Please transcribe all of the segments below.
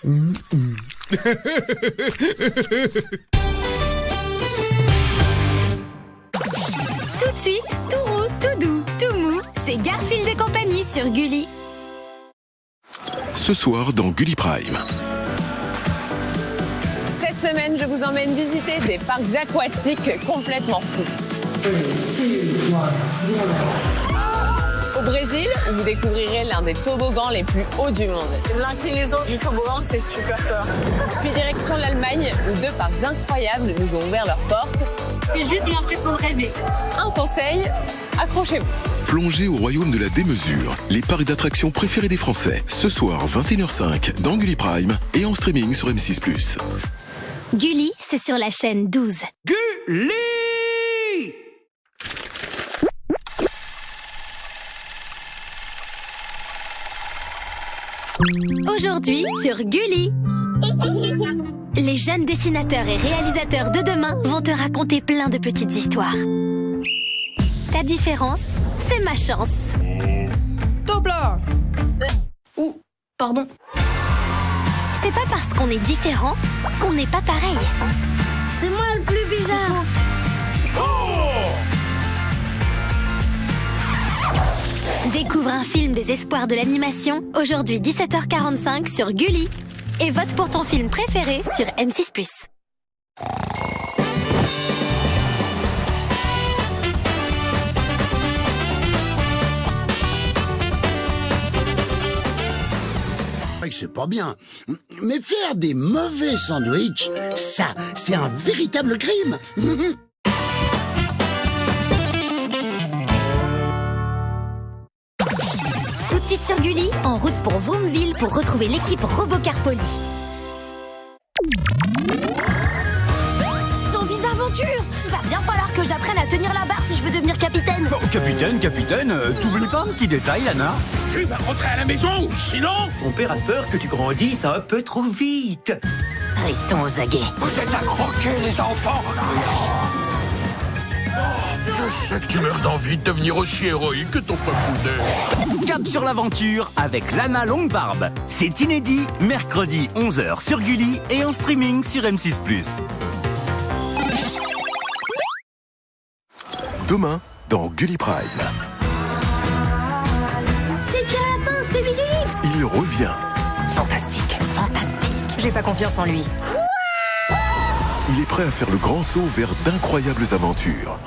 Tout de suite, tout roux, tout doux, tout mou, c'est Garfield et compagnie sur Gulli. Ce soir dans Gulli Prime. Cette semaine, je vous emmène visiter des parcs aquatiques complètement fous. Au Brésil, vous découvrirez l'un des toboggans les plus hauts du monde. L'inclinaison du toboggan fait super peur. Puis direction l'Allemagne, où deux parcs incroyables nous ont ouvert leurs portes. J'ai juste l'impression de rêver. Un conseil, accrochez-vous. Plongez au royaume de la démesure, les parcs d'attractions préférés des Français. Ce soir, 21h05, dans Gulli Prime et en streaming sur M6+. Gulli, c'est sur la chaîne 12. Gulli! Aujourd'hui sur Gulli. Les jeunes dessinateurs et réalisateurs de demain vont te raconter plein de petites histoires. Ta différence, c'est ma chance. Top là! Pardon. C'est pas parce qu'on est différent qu'on n'est pas pareil. C'est moi le plus bizarre. Découvre un film des espoirs de l'animation, aujourd'hui 17h45 sur Gulli. Et vote pour ton film préféré sur M6+. C'est pas bien. Mais faire des mauvais sandwichs, ça, c'est un véritable crime. Tout de suite sur Gulli, en route pour Vroomville pour retrouver l'équipe Robocar Poly. J'ai envie d'aventure. Va bien falloir que j'apprenne à tenir la barre si je veux devenir capitaine. Oh, capitaine, t'oublies pas un petit détail, Lana? Tu vas rentrer à la maison, sinon... Mon père a peur que tu grandisses un peu trop vite. Restons aux aguets. Vous êtes à croquer, les enfants. Je sais que tu meurs d'envie de devenir aussi héroïque que ton papounet. Cap sur l'aventure avec Lana Longue-Barbe. C'est inédit, mercredi 11h sur Gulli et en streaming sur M6+. Demain, dans Gulli Prime. C'est Pierre Lapin, c'est Bidouille. Il revient. Fantastique. J'ai pas confiance en lui. Il est prêt à faire le grand saut vers d'incroyables aventures.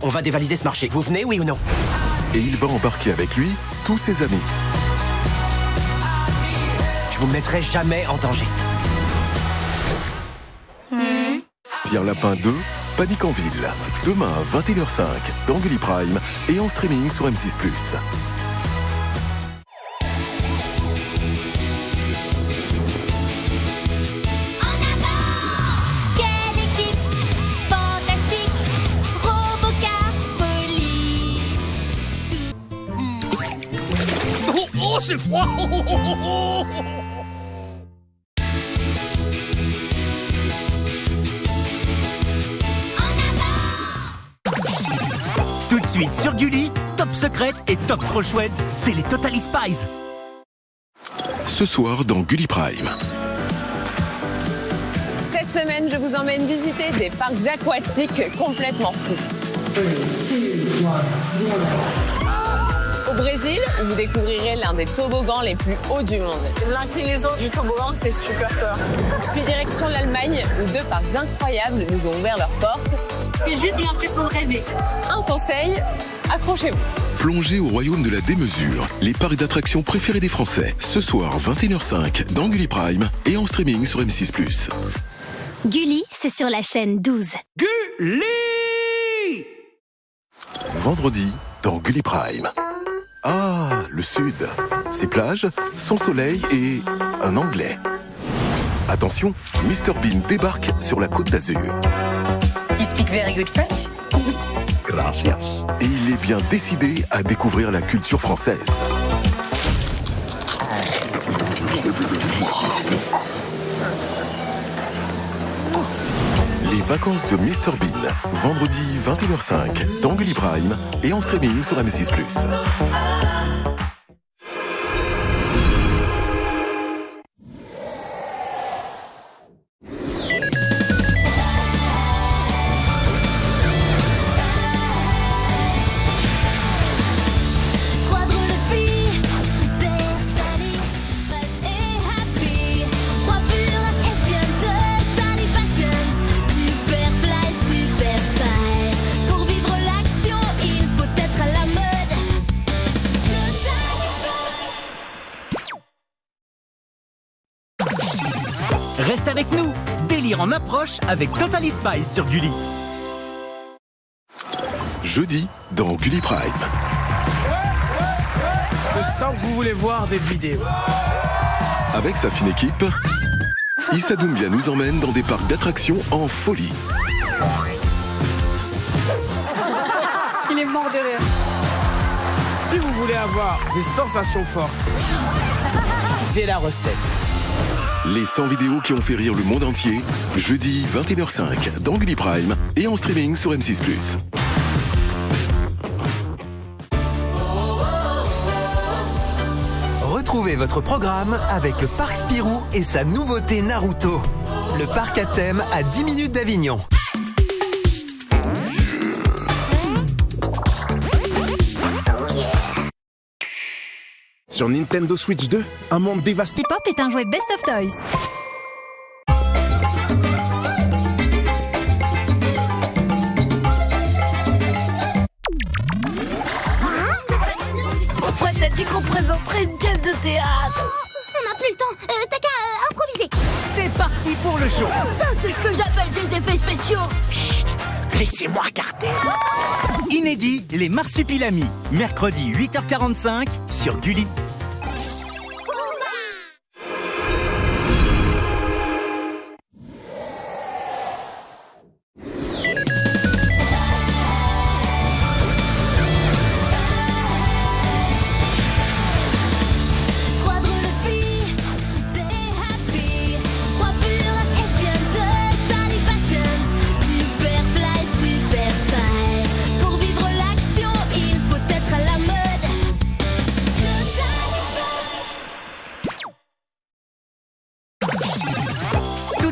On va dévaliser ce marché. Vous venez, oui ou non? Et il va embarquer avec lui tous ses amis. Je vous mettrai jamais en danger. Pierre Lapin 2, Panique en ville. Demain à 21h05, dans Gulli Prime et en streaming sur M6+. Quelle équipe fantastique, Robocar Poly. Oh, c'est froid. Tout de suite sur Gulli, Top Secrète et Top Trop Chouette, c'est les Totally Spies. Ce soir dans Gulli Prime. Cette semaine, je vous emmène visiter des parcs aquatiques complètement fous. Au Brésil, vous découvrirez l'un des toboggans les plus hauts du monde. L'inclinaison du toboggan fait super peur. Puis direction l'Allemagne, où deux parcs incroyables nous ont ouvert leurs portes. J'ai juste l'impression de rêver. Un conseil, accrochez-vous. Plongez au royaume de la démesure, les parcs d'attractions préférés des Français. Ce soir, 21h05, dans Gulli Prime et en streaming sur M6+. Gulli, c'est sur la chaîne 12. Gulli! Vendredi, dans Gulli Prime. Ah, le sud. Ses plages, son soleil et un Anglais. Attention, Mr Bean débarque sur la Côte d'Azur. You speak very good French? Gracias. Et il est bien décidé à découvrir la culture française. Les vacances de Mr Bean, vendredi 21h05 dans Gulli Prime et en streaming sur M6+. Reste avec nous. Délire en approche avec Totally Spice sur Gulli. Jeudi dans Gulli Prime. Je sens que vous voulez voir des vidéos. Avec sa fine équipe, Issa Doumbia nous emmène dans des parcs d'attractions en folie. Il est mort de rire. Si vous voulez avoir des sensations fortes, j'ai la recette. Les 100 vidéos qui ont fait rire le monde entier, jeudi 21h05 dans Gulli Prime et en streaming sur M6+. Retrouvez votre programme avec le Parc Spirou et sa nouveauté Naruto. Le parc à thème à 10 minutes d'Avignon. Sur Nintendo Switch 2, un monde dévasté. Pop est un jouet Best of Toys. Pourquoi t'as dit qu'on présenterait une pièce de théâtre? On n'a plus le temps. T'as qu'à improviser. C'est parti pour le show. Ça, c'est ce que j'appelle des effets spéciaux. Laissez-moi regarder. Inédit, les Marsupilamis. Mercredi 8h45 sur Gulli.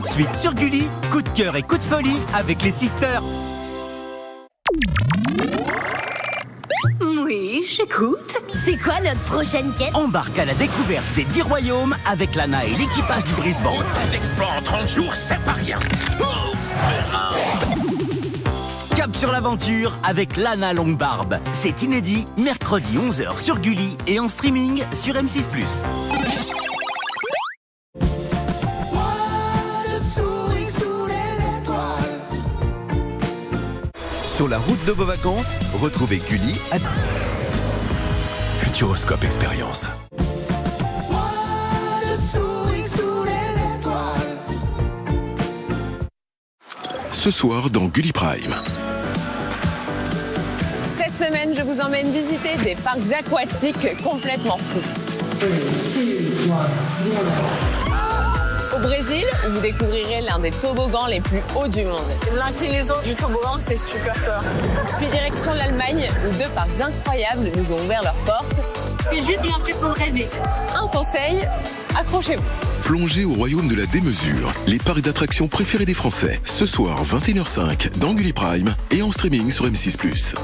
Suite sur Gulli, coup de cœur et coup de folie avec les sisters. Oui, j'écoute. C'est quoi notre prochaine quête? Embarque à la découverte des 10 royaumes avec Lana et l'équipage du Brisbane. Autant d'exploits en 30 jours, c'est pas rien. Cap sur l'aventure avec Lana Longue-Barbe. C'est inédit, mercredi 11h sur Gulli et en streaming sur M6+. Sur la route de vos vacances, retrouvez Gulli à Futuroscope Expérience. Ce soir dans Gulli Prime. Cette semaine, je vous emmène visiter des parcs aquatiques complètement fous. Au Brésil, où vous découvrirez l'un des toboggans les plus hauts du monde. L'inclinaison du toboggan fait super peur. Puis direction l'Allemagne, où deux parcs incroyables nous ont ouvert leurs portes. J'ai juste l'impression de rêver. Un conseil, accrochez-vous. Plongez au royaume de la démesure, les parcs d'attractions préférés des Français. Ce soir, 21h05 dans Gulli Prime et en streaming sur M6+.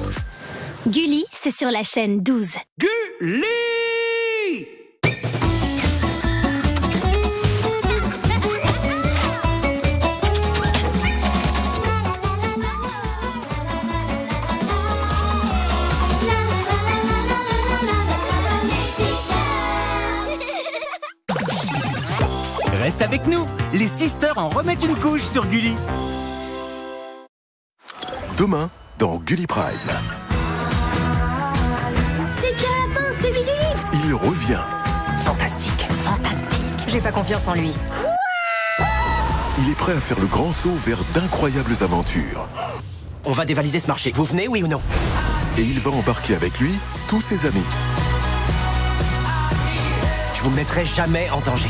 Gulli, c'est sur la chaîne 12. Gulli! Reste avec nous, les sisters en remettent une couche sur Gulli. Demain, dans Gulli Prime. C'est Pierre Lapin, c'est Bidouille. Il revient. Fantastique, fantastique. J'ai pas confiance en lui. Il est prêt à faire le grand saut vers d'incroyables aventures. On va dévaliser ce marché. Vous venez, oui ou non? Et il va embarquer avec lui tous ses amis. Je vous mettrai jamais en danger.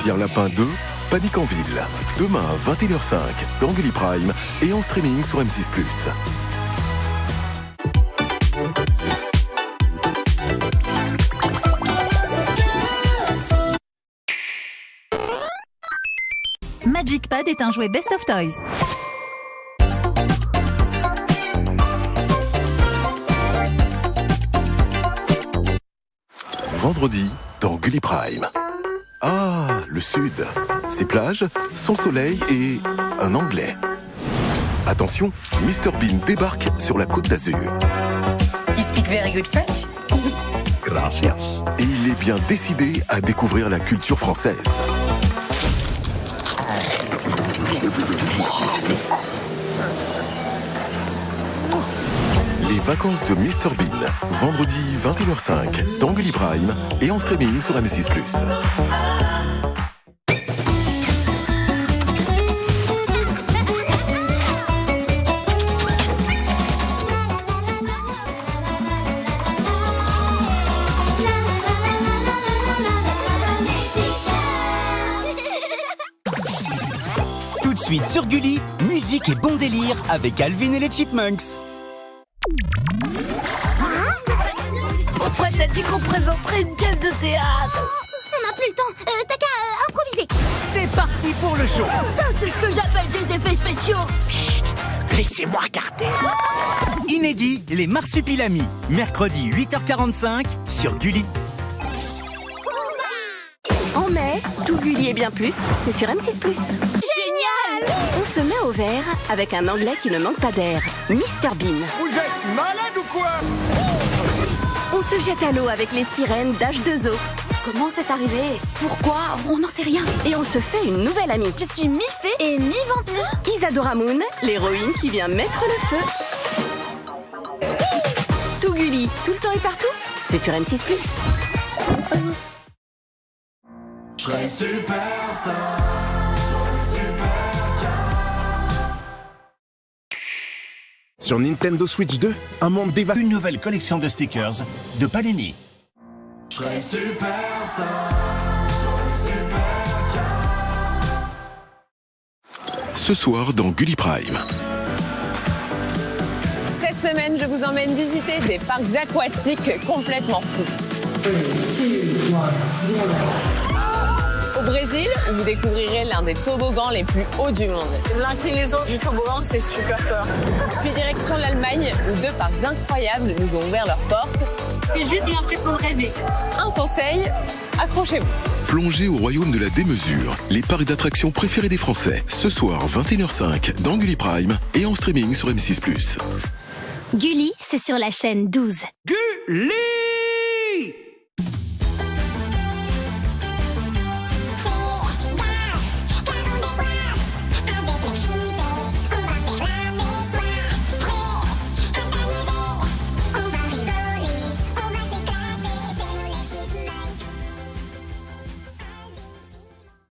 Pierre Lapin 2, Panique en ville. Demain à 21h05 dans Gulli Prime et en streaming sur M6+. Magic Pad est un jouet Best of Toys. Vendredi dans Gulli Prime. Ah, le Sud. Ses plages, son soleil et un Anglais. Attention, Mr Bean débarque sur la Côte d'Azur. You speak very good French. Gracias. Et il est bien décidé à découvrir la culture française. Les vacances de Mr Bean, vendredi 21h05 dans Gulli Prime et en streaming sur M6+. Tout de suite sur Gulli, musique et bon délire avec Alvin et les Chipmunks. Pourquoi t'as dit qu'on présenterait une pièce de théâtre? On n'a plus le temps. T'as qu'à improviser. C'est parti pour le show. Ça, c'est ce que j'appelle des effets spéciaux. Laissez-moi regarder. Inédit, les Marsupilamis. Mercredi 8h45 sur Gulli. En mai, tout Gulli et bien plus, c'est sur M6+. Génial! On se met au vert avec un Anglais qui ne manque pas d'air, Mr Bean. Vous êtes malade ou quoi? On se jette à l'eau avec les sirènes d'H2O. Comment c'est arrivé? Pourquoi? On n'en sait rien. Et on se fait une nouvelle amie. Je suis mi-fée et mi-vampire. Isadora Moon, l'héroïne qui vient mettre le feu. Tout Gulli, tout le temps et partout, c'est sur M6+. Je serai superstar. Sur Nintendo Switch 2, un monde dévasté. Une nouvelle collection de stickers de Panini. Je serai superstar. Ce soir dans Gulli Prime. Cette semaine, je vous emmène visiter des parcs aquatiques complètement fous. Au Brésil, où vous découvrirez l'un des toboggans les plus hauts du monde. L'inclinaison du toboggan fait super peur. Puis direction l'Allemagne, où deux parcs incroyables nous ont ouvert leurs portes. J'ai juste l'impression de rêver. Un conseil, accrochez-vous. Plongez au royaume de la démesure, les parcs d'attractions préférés des Français. Ce soir 21h05 dans Gulli Prime et en streaming sur M6+. Gulli, c'est sur la chaîne 12. Gulli!